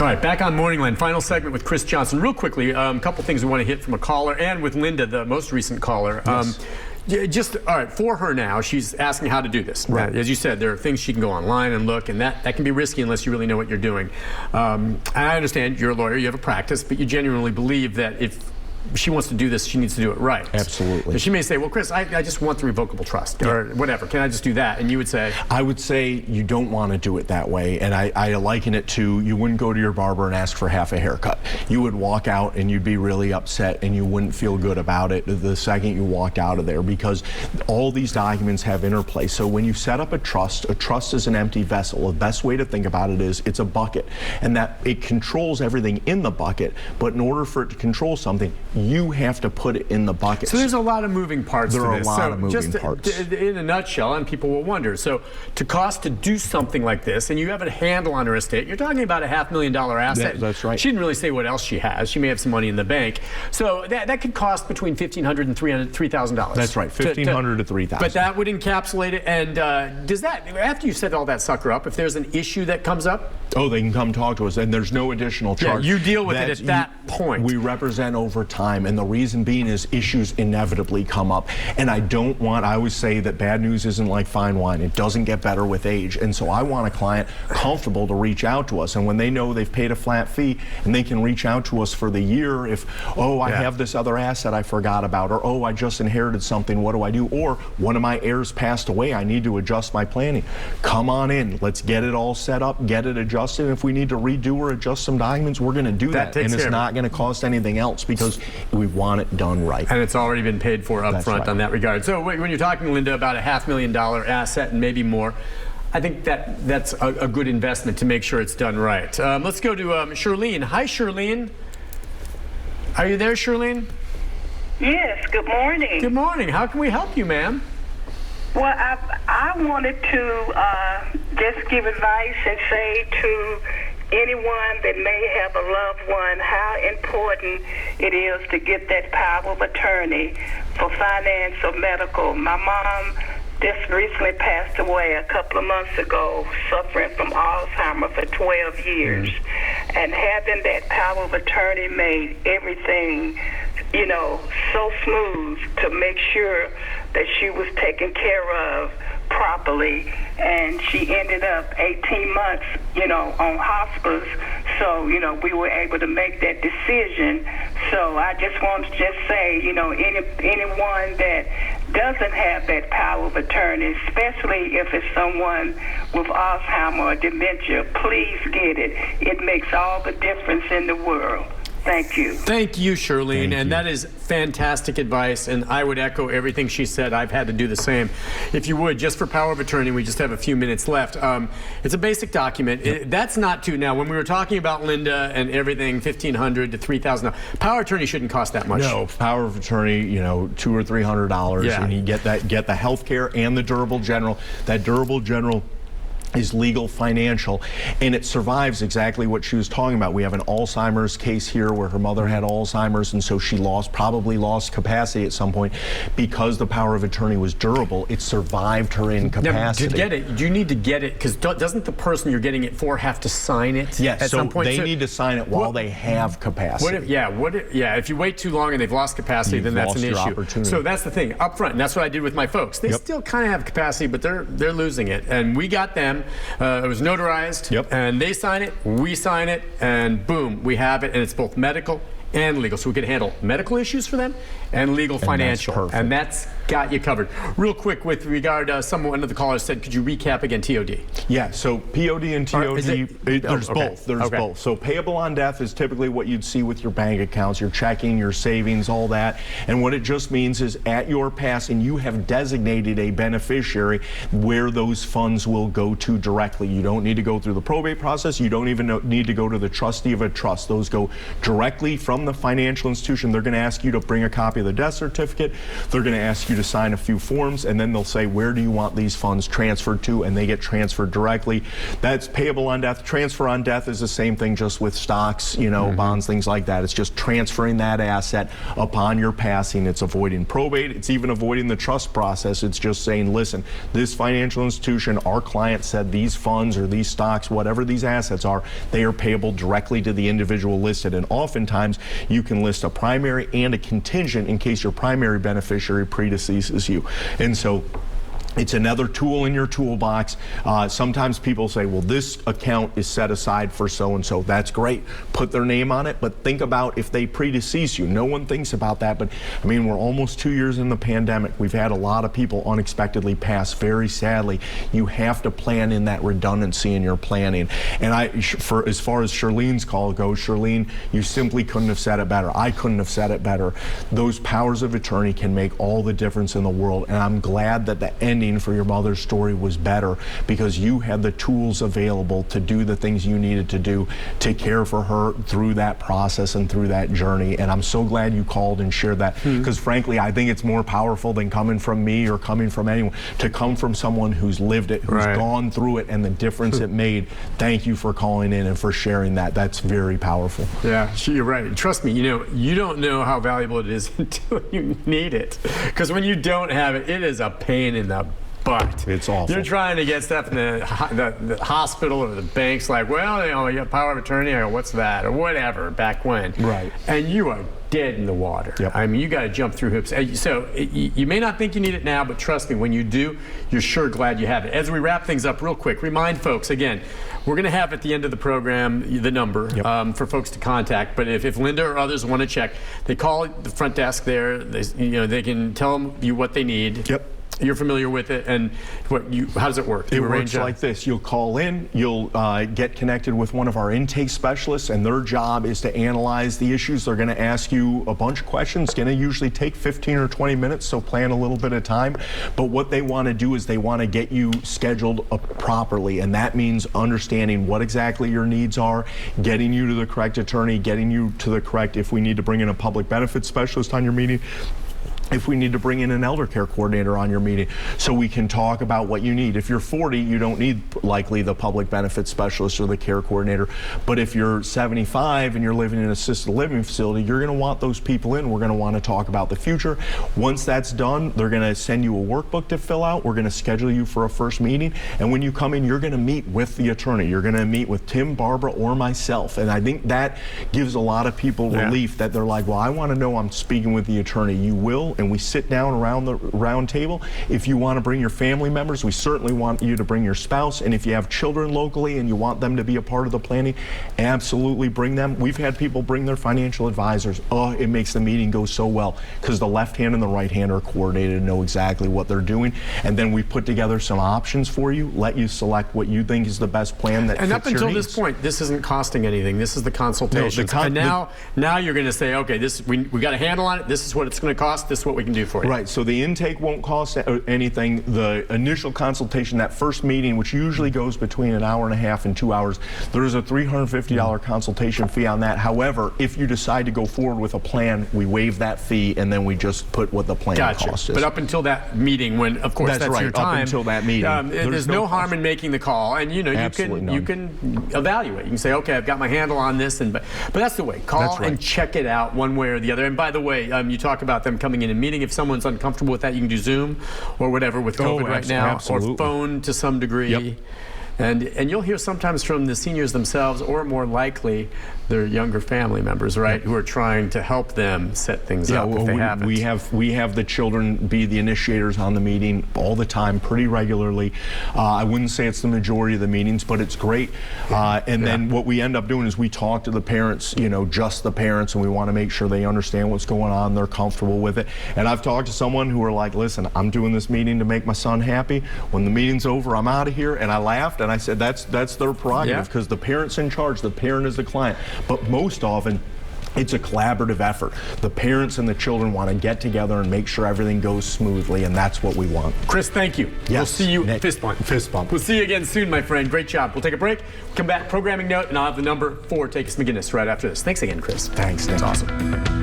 All right, back on MorningLine, final segment with Chris Johnson. Real quickly, a couple things we want to hit from a caller and with Linda, the most recent caller. Yes. All right, for her now, she's asking how to do this. Right. As you said, there are things she can go online and look, and that can be risky unless you really know what you're doing. And I understand you're a lawyer, you have a practice, but you genuinely believe that if she wants to do this, she needs to do it right. Absolutely. So she may say, well, Chris, I just want the revocable trust or whatever. Can I just do that? And you would say? I would say you don't want to do it that way. And I liken it to, you wouldn't go to your barber and ask for half a haircut. You would walk out and you'd be really upset and you wouldn't feel good about it the second you walked out of there, because all these documents have interplay. So when you set up a trust is an empty vessel. The best way to think about it is it's a bucket, and that it controls everything in the bucket, but in order for it to control something, you have to put it in the bucket. So there's a lot of moving parts to this. There are a lot of moving parts. In a nutshell, and people will wonder, so to do something like this, and you have a handle on her estate, you're talking about a $500,000 asset. That's right. She didn't really say what else she has. She may have some money in the bank. So that could cost between $1,500 and $3,000. That's right, $1,500 to $3,000. But that would encapsulate it. And does that, after you set all that sucker up, if there's an issue that comes up? Oh, they can come talk to us, and there's no additional charge. Yeah, you deal with it at that point. We represent over time, and the reason being is issues inevitably come up. And I always say that bad news isn't like fine wine. It doesn't get better with age. And so I want a client comfortable to reach out to us. And when they know they've paid a flat fee and they can reach out to us for the year if, I have this other asset I forgot about, or, I just inherited something, what do I do? Or one of my heirs passed away, I need to adjust my planning. Come on in. Let's get it all set up, get it adjusted. And if we need to redo or adjust some documents, we're going to do that. And it's not going to cost anything else because we want it done right. And it's already been paid for up front on that regard. So when you're talking, Linda, about a $500,000 asset and maybe more, I think that's a good investment to make sure it's done right. Let's go to Shirlene. Hi, Shirlene. Are you there, Shirlene? Yes, good morning. Good morning. How can we help you, ma'am? Well, I wanted to just give advice and say to anyone that may have a loved one how important it is to get that power of attorney for finance or medical. My mom just recently passed away a couple of months ago, suffering from Alzheimer's for 12 years. And having that power of attorney made everything, so smooth to make sure that she was taken care of properly. And she ended up 18 months, on hospice. So, we were able to make that decision. So I just want to say, anyone that doesn't have that power of attorney, especially if it's someone with Alzheimer's or dementia, please get it. It makes all the difference in the world. Thank you. Thank you, Shirlene. That is fantastic advice, and I would echo everything she said. I've had to do the same. If you would, just for power of attorney, we just have a few minutes left. It's a basic document. That's not too. Now, when we were talking about Linda and everything, $1,500 to $3,000, power of attorney shouldn't cost that much. No, power of attorney, $200 or $300, and you get the health care and the durable general. That durable general is legal financial, and it survives exactly what she was talking about. We have an Alzheimer's case here where her mother had Alzheimer's, and so she probably lost capacity at some point. Because the power of attorney was durable, it survived her incapacity. Now, to get it, do you need to get it? Because doesn't the person you're getting it for have to sign it at some point? They need to sign it while they have capacity. If you wait too long and they've lost capacity, then that's an issue. So that's the thing, up front, and that's what I did with my folks. They still kind of have capacity, but they're losing it, and we got them. It was notarized, and they sign it, we sign it, and boom, we have it, and it's both medical and legal. So we can handle medical issues for them and legal financial. And that's got you covered. Real quick, with regard, one of the callers said, could you recap again TOD? Yeah, so POD and TOD, there's both. There's both. So payable on death is typically what you'd see with your bank accounts, your checking, your savings, all that. And what it just means is at your passing, you have designated a beneficiary where those funds will go to directly. You don't need to go through the probate process. You don't even need to go to the trustee of a trust. Those go directly from from the financial institution. They're going to ask you to bring a copy of the death certificate. They're going to ask you to sign a few forms, and then they'll say, where do you want these funds transferred to? And they get transferred directly. That's payable on death. Transfer on death is the same thing, just with stocks, you know, bonds, things like that. It's just transferring that asset upon your passing. It's avoiding probate. It's even avoiding the trust process. It's just saying, listen, this financial institution, our client said these funds or these stocks, whatever these assets are, they are payable directly to the individual listed. And oftentimes you can list a primary and a contingent in case your primary beneficiary predeceases you. And so it's another tool in your toolbox. Sometimes people say, well, this account is set aside for so-and-so. That's great. Put their name on it, but think about if they predecease you. No one thinks about that, but I mean, we're almost 2 years in the pandemic. We've had a lot of people unexpectedly pass, very sadly. You have to plan in that redundancy in your planning. And for as far as Charlene's call goes, Charlene, you simply couldn't have said it better. I couldn't have said it better. Those powers of attorney can make all the difference in the world, and I'm glad that the ending for your mother's story was better because you had the tools available to do the things you needed to do to care for her through that process and through that journey. And I'm so glad you called and shared that because frankly, I think it's more powerful than coming from me or coming from anyone, to come from someone who's lived it, who's gone through it, and the difference it made. Thank you for calling in and for sharing that. That's very powerful. Yeah, you're right. Trust me, you know, you don't know how valuable it is until you need it. Because when you don't have it, it is a pain in the butt. It's awful. You're trying to get stuff in the hospital or the bank's like, well, you know, you got power of attorney. I go, what's that? Or whatever, back when. Right. And you are dead in the water. Yep. I mean, you got to jump through hoops. So you may not think you need it now, but trust me, when you do, you're sure glad you have it. As we wrap things up real quick, remind folks, again, we're going to have at the end of the program the number for folks to contact. But if Linda or others want to check, they call the front desk there. They can tell them what they need. Yep. You're familiar with it, and how does it work? It works like this. You'll call in, you'll get connected with one of our intake specialists, and their job is to analyze the issues. They're going to ask you a bunch of questions. It's going to usually take 15 or 20 minutes, so plan a little bit of time. But what they want to do is they want to get you scheduled properly, and that means understanding what exactly your needs are, getting you to the correct attorney, getting you to the correct, if we need to bring in a public benefits specialist on your meeting, if we need to bring in an elder care coordinator on your meeting, so we can talk about what you need. If you're 40, you don't need likely the public benefits specialist or the care coordinator. But if you're 75 and you're living in an assisted living facility, you're going to want those people in. We're going to want to talk about the future. Once that's done, they're going to send you a workbook to fill out. We're going to schedule you for a first meeting. And when you come in, you're going to meet with the attorney. You're going to meet with Tim, Barbara, or myself. And I think that gives a lot of people relief that they're like, well, I want to know I'm speaking with the attorney. You will. And we sit down around the round table. If you want to bring your family members, we certainly want you to bring your spouse. And if you have children locally and you want them to be a part of the planning, absolutely bring them. We've had people bring their financial advisors. Oh, it makes the meeting go so well because the left hand and the right hand are coordinated and know exactly what they're doing. And then we put together some options for you, let you select what you think is the best plan that fits your needs. And up until this point, this isn't costing anything. This is the consultation. And now you're going to say, okay, we got a handle on it. This is what it's going to cost. This is what we can do for you. Right, so the intake won't cost anything. The initial consultation, that first meeting, which usually goes between an hour and a half and 2 hours, there's a $350 consultation fee on that. However, if you decide to go forward with a plan, we waive that fee and then we just put what the plan cost is. But up until that meeting, when of course that's your time. Up until that meeting, there's no harm in making the call, and you can evaluate. You can say, okay, I've got my handle on this, but that's the way. Call and check it out one way or the other. And by the way, you talk about them coming in and meeting. If someone's uncomfortable with that, you can do Zoom or whatever with COVID right now, or phone to some degree. And you'll hear sometimes from the seniors themselves, or more likely their younger family members, right, who are trying to help them set things up if they haven't. We have the children be the initiators on the meeting all the time, pretty regularly. I wouldn't say it's the majority of the meetings, but it's great. Then what we end up doing is we talk to the parents, just the parents, and we want to make sure they understand what's going on, they're comfortable with it. And I've talked to someone who are like, listen, I'm doing this meeting to make my son happy. When the meeting's over, I'm out of here. And I laughed and I said, that's their prerogative, because the parent's in charge, the parent is the client. But most often, It's a collaborative effort. The parents and the children want to get together and make sure everything goes smoothly, and that's what we want. Chris, thank you. Yes. We'll see you. Nick. Fist bump. Fist bump. We'll see you again soon, my friend. Great job. We'll take a break. Come back, programming note, and I'll have the number for Takacs McGinnis right after this. Thanks again, Chris. Thanks, Nick. That's awesome.